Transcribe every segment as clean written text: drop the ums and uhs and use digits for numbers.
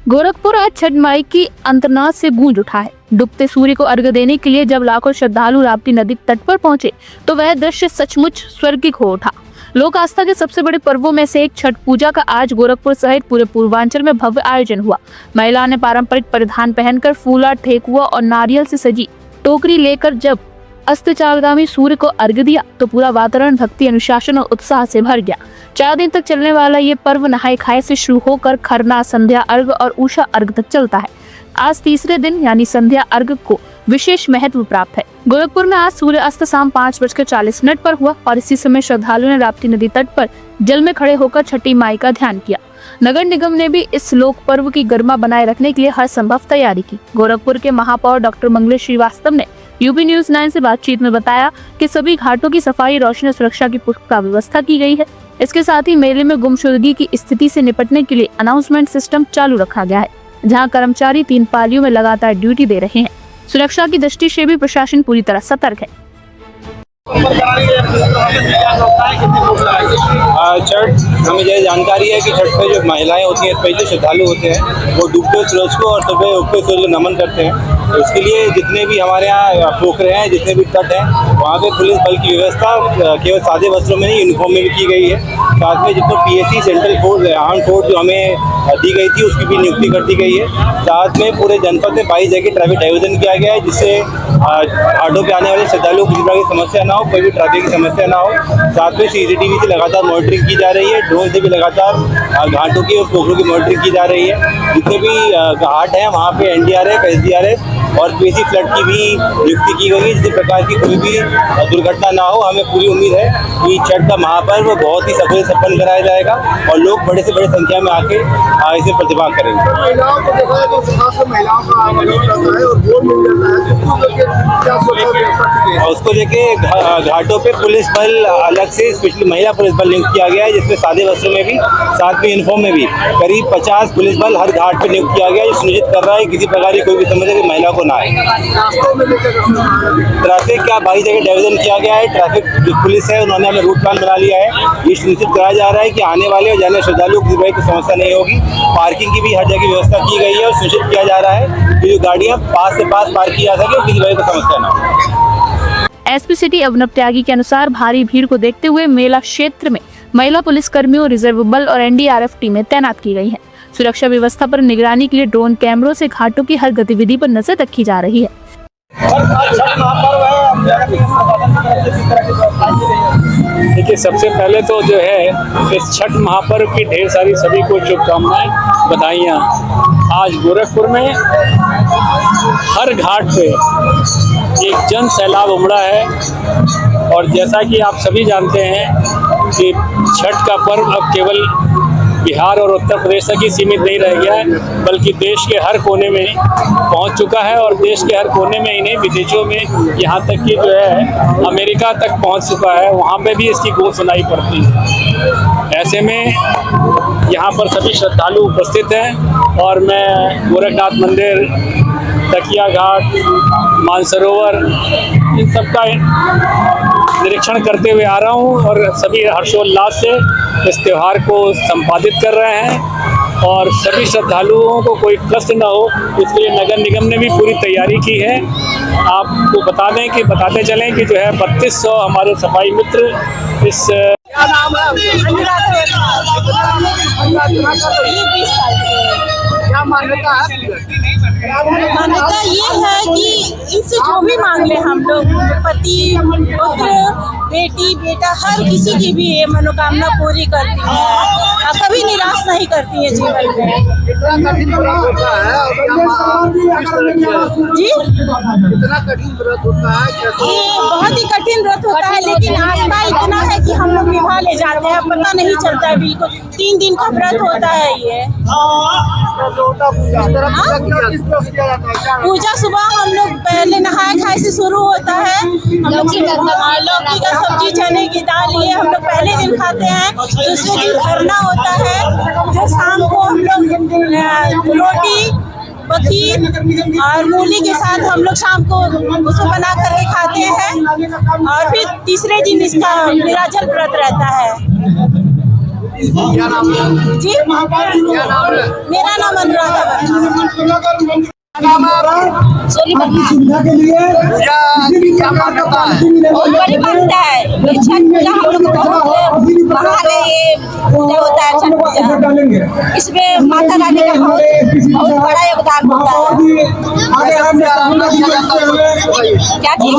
गोरखपुर आज छठ माई की अंतर्नाद से गूंज उठा है। डूबते सूर्य को अर्घ्य देने के लिए जब लाखों श्रद्धालु राप्ती नदी तट पर पहुंचे तो वह दृश्य सचमुच स्वर्गिक हो उठा। लोक आस्था के सबसे बड़े पर्वों में से एक छठ पूजा का आज गोरखपुर सहित पूरे पूर्वांचल में भव्य आयोजन हुआ। महिलाओं ने पारंपरिक परिधान पहनकर फूला, ठेकुआ और नारियल से सजी टोकरी लेकर जब अस्ताचलगामी सूर्य को अर्घ्य दिया तो पूरा वातावरण भक्ति, अनुशासन और उत्साह से भर गया। 4 दिन तक चलने वाला ये पर्व नहाय खाए से शुरू होकर खरना, संध्या अर्घ और उषा अर्घ तक चलता है। आज तीसरे दिन यानी संध्या अर्घ को विशेष महत्व प्राप्त है। गोरखपुर में आज सूर्य अस्त शाम 5:40 पर हुआ और इसी समय श्रद्धालुओं ने राप्ती नदी तट पर जल में खड़े होकर छठी माई का ध्यान किया। नगर निगम ने भी इस लोक पर्व की गरिमा बनाए रखने के लिए हर संभव तैयारी की। गोरखपुर के महापौर डॉक्टर मंगलेश श्रीवास्तव ने यूपी न्यूज़ 9 से बातचीत में बताया कि सभी घाटों की सफाई, रोशनी और सुरक्षा की पुख्ता व्यवस्था की गई है। इसके साथ ही मेले में गुमशुदगी की स्थिति से निपटने के लिए अनाउंसमेंट सिस्टम चालू रखा गया है, जहां कर्मचारी 3 पालियों में लगातार ड्यूटी दे रहे हैं। सुरक्षा की दृष्टि से भी प्रशासन पूरी तरह सतर्क है। छठ हमें यह जानकारी है कि छठ पे जो महिलाएं होती हैं, स्पेशली श्रद्धालु होते हैं, वो डूबते सूरज को और सुबह उगते सूरज को नमन करते हैं। तो इसके लिए जितने भी हमारे यहाँ पोखरे हैं, जितने भी तट हैं, वहाँ पे पुलिस बल की व्यवस्था केवल सादे वस्त्रों में नहीं, यूनिफॉर्म में भी की गई है। साथ में जितना PSC central force, arm force जो हमें दी गई थी, उसकी भी नियुक्ति कर दी गई है। साथ में पूरे जनपद में 22 जगह ट्रैफिक डाइवर्जन किया गया है, जिससे घाटों पे आने वाले श्रद्धालुओं को किसी प्रकार की समस्या ना हो, कोई भी ट्रैफिक की समस्या ना हो। साथ में CCTV से लगातार मॉनिटरिंग की जा रही है, ड्रोन से भी लगातार घाटों की और पोखरों की मॉनिटरिंग की जा रही है। जितने भी घाट हैं वहाँ पे NDRF, SDRF और PSC फ्लड की भी नियुक्ति की गई है, जिस प्रकार की कोई भी दुर्घटना ना हो। हमें पूरी उम्मीद है कि छठ का महापर्व बहुत ही सफल संपन्न कराया जाएगा और लोग बड़े से बड़े संख्या में आके इसे प्रतिभाग करेंगे। महिलाओं को देखा जाए तो महिलाओं का आवागमन रहता है और वोट मिल जाता है, जिसको लेके क्या सुरक्षा व्यवस्था की गई है? उसको लेके घाटों पे पुलिस बल अलग से स्पेशली महिला पुलिस बल नियुक्त किया गया है, जिसमें सादे वस्त्रों में भी, साथ में यूनिफॉर्म में भी करीब 50 पुलिस बल हर घाट पे नियुक्त किया गया है, जो सुनिश्चित कर रहा है किसी प्रकार की कोई भी समस्या की महिला को ना आए। ट्रैफिक का 22 जगह डाइवर्जन किया गया है। ट्रैफिक जो पुलिस है उन्होंने हमें रूट प्लान बना लिया है। ये सुनिश्चित कराया जा रहा है कि आने वाले और जाने श्रद्धालुओं को किसी प्रकार की समस्या नहीं होगी। पार्किंग की भी हर जगह व्यवस्था की गई है और सुनिश्चित किया जा रहा है कि जो गाड़ियाँ पास से पास पार्क की जा सके और किसी प्रकार की समस्या ना हो। SP सिटी अवनव त्यागी के अनुसार भारी भीड़ को देखते हुए मेला क्षेत्र में महिला पुलिस कर्मियों, रिजर्व बल और NDRF टीमें तैनात की गई हैं। सुरक्षा व्यवस्था पर निगरानी के लिए ड्रोन कैमरों से घाटों की हर गतिविधि पर नजर रखी जा रही है। देखिए, सबसे पहले तो जो है इस छठ महापर्व की ढेर सारी सभी को शुभकामनाएं, बधाइयाँ। आज गोरखपुर में हर घाट पे एक जन सैलाब उमड़ा है और जैसा कि आप सभी जानते हैं कि छठ का पर्व अब केवल बिहार और उत्तर प्रदेश तक ही सीमित नहीं रह गया है, बल्कि देश के हर कोने में पहुंच चुका है और देश के हर कोने में ही नहीं, विदेशों में, यहाँ तक कि जो है अमेरिका तक पहुंच चुका है। वहाँ पे भी इसकी गूंज सुनाई पड़ती है। ऐसे में यहाँ पर सभी श्रद्धालु उपस्थित हैं और मैं गोरखनाथ मंदिर, तकिया घाट, मानसरोवर, इन सब का निरीक्षण करते हुए आ रहा हूँ और सभी हर्षोल्लास से इस त्यौहार को संपादित कर रहे हैं और सभी श्रद्धालुओं को कोई कष्ट न हो, इसके लिए नगर निगम ने भी पूरी तैयारी की है। आपको बताते चलें कि जो है 3200 हमारे सफाई मित्र इस क्या नाम है? क्या मान्यता है? मान्यता ये है कि इनसे जो भी मांग ले हम लोग, पति, पुत्र, बेटी, बेटा, हर किसी की भी ये मनोकामना पूरी करती है, कभी निराश नहीं करती है जीवन में। कितना कठिन व्रत होता है और जी, कितना कठिन व्रत होता है? ये बहुत ही कठिन व्रत होता है, लेकिन आस्था इतना है कि हम लोग निभा ले जाते हैं, पता नहीं चलता है बिल्कुल। 3 दिन का व्रत होता है ये। पूजा सुबह हम लोग पहले नहाए खाए से शुरू होता है। हम लोग लौकी का सब्जी, चने की दाल, ये हम लोग पहले दिन खाते हैं। दूसरे दिन खरना होता है, जो शाम को हम लोग रोटी, बखीर और मूली के साथ हम लोग शाम को उसको बना करके खाते हैं और फिर तीसरे दिन इसका निराजल व्रत रहता है। क्या नाम है? जी, क्या नाम है? मेरा नाम अनुराधा। आपकी सुविधा के लिए क्या मान्यता है? बहुत बड़ी मान्यता है। ये छठ पूजा हम लोग को बहुत महान है। ये पूजा होता है छठ पूजा, इसमें माता रानी का बहुत बड़ा योगदान होता है। क्या चीज?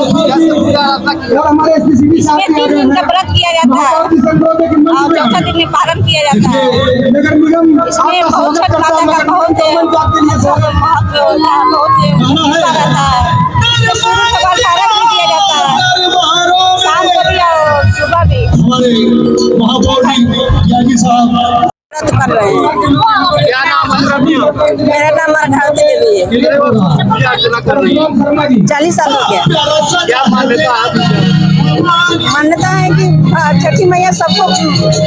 इसमें 3 दिन का व्रत किया जाता है और चौथा दिन में पारण किया जाता है। इसमें बहुत छठ माता का बहुत महत्व होता है, बहुत रहता है। सूर्य भगवान का अर्घ भी दिया जाता है, शाम को भी और सुबह भी। व्रत कर रहे हैं। क्या नाम है? मेरा नाम अर्घावती देवी है। पूजा अर्चना कर रही है। 40 साल हो गया। क्या मान्यता है? मान्यता है कि छठी मैया सबको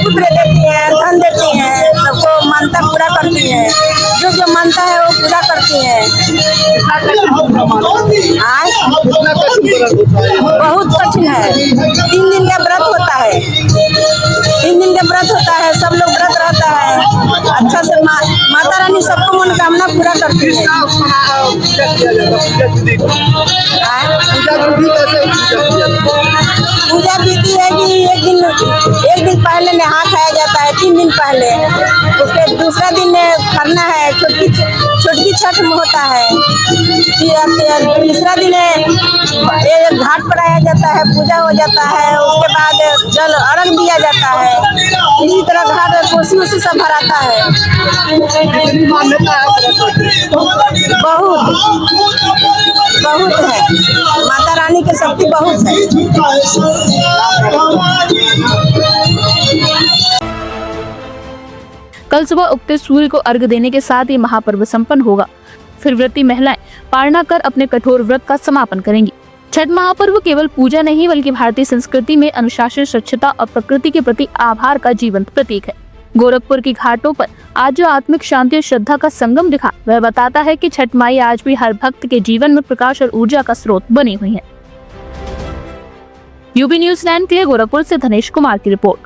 पुत्र देती है, धन देती है, सबको मान्यता पूरा करती है। जो जो मानता है वो पूरा करती है। आज बहुत कठिन है। 3 दिन का व्रत होता है। 3 दिन का व्रत होता है, सब लोग व्रत रहता है। अच्छा से माता रानी सबको मनोकामना पूरा करती है। पूजा विधि है कि एक दिन पहले नहा खाया जाता है, 3 दिन पहले। उसके दूसरा दिन खरना है, छोटकी छठ में होता है। तीसरा दिन घाट पर आया जाता है, पूजा हो जाता है। उसके बाद जल अर्घ दिया जाता है। इसी तरह घाट कोसी उसी सब भराता है। बहुत है, माता रानी की शक्ति बहुत है। कल सुबह उगते सूर्य को अर्घ देने के साथ ये महापर्व संपन्न होगा। फिर व्रती महिलाएं पारणा कर अपने कठोर व्रत का समापन करेंगी। छठ महापर्व केवल पूजा नहीं बल्कि भारतीय संस्कृति में अनुशासन, स्वच्छता और प्रकृति के प्रति आभार का जीवंत प्रतीक है। गोरखपुर की घाटों पर आज जो आत्मिक शांति और श्रद्धा का संगम दिखा, वह बताता है कि छठ माई आज भी हर भक्त के जीवन में प्रकाश और ऊर्जा का स्रोत बनी हुई है। यूपी न्यूज़ 9 के लिए गोरखपुर से धनेश कुमार की रिपोर्ट।